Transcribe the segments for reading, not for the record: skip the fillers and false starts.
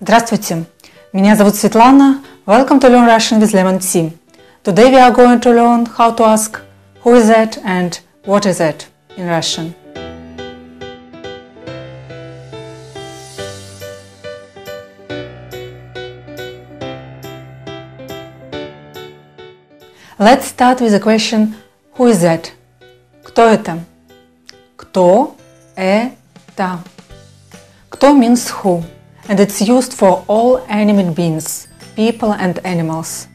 Здравствуйте, меня зовут Светлана. Welcome to Learn Russian with Lemon Tea. Today we are going to learn how to ask who is that and what is that in Russian. Let's start with the question who is that? Кто это? Кто это? Кто means who, and it's used for all animate beings, people and animals.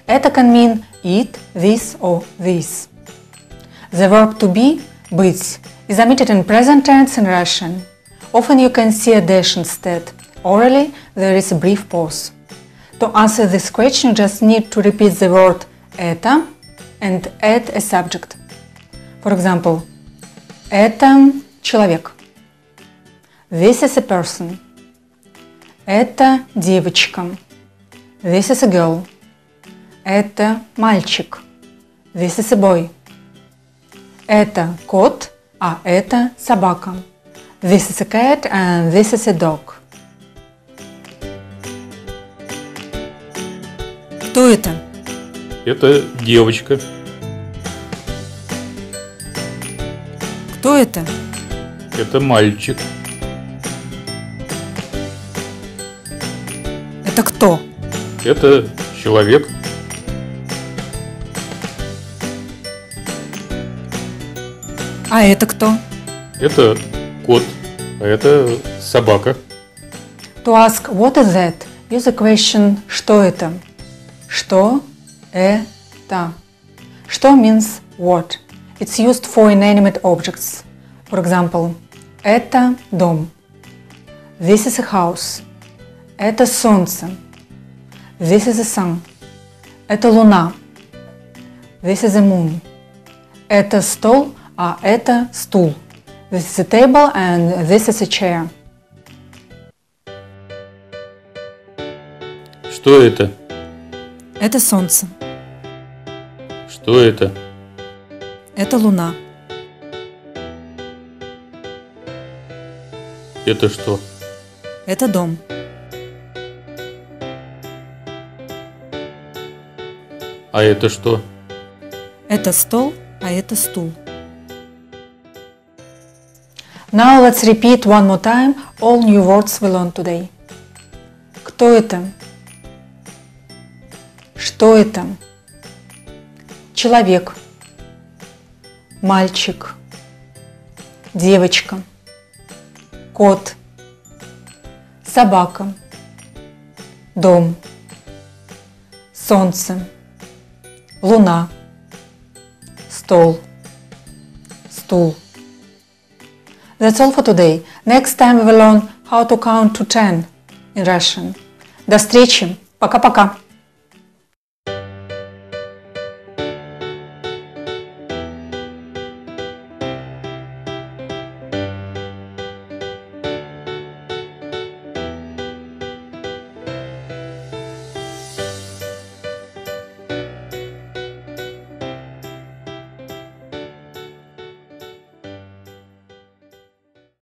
Это can mean it, this or this. The verb to be, быть, is omitted in present tense in Russian. Often you can see a dash instead. Orally, there is a brief pause. To answer this question, you just need to repeat the word это and add a subject. For example, это человек. This is a person. Это девочка. This is a girl. Это мальчик. This is a boy. Это кот, а это собака. This is a cat and this is a dog. Кто это? Это девочка. Кто это? Это мальчик. Это кто? Это человек. А это кто? Это кот. А это собака. To ask what is that, use the question что это? Что это? Что means what. It's used for inanimate objects. For example, это дом. This is a house. Это солнце. This is the sun. Это луна. This is the moon. Это стол, а это стул. This is a table and this is a chair. Что это? Это солнце. Что это? Это луна. Это что? Это дом. А это что? Это стол, а это стул. Now let's repeat one more time all new words we learned today. Кто это? Что это? Человек. Мальчик. Девочка. Кот. Собака. Дом. Солнце. Луна. Стол. Стул. That's all for today. Next time we will learn how to count to 10 in Russian. До встречи. Пока-пока.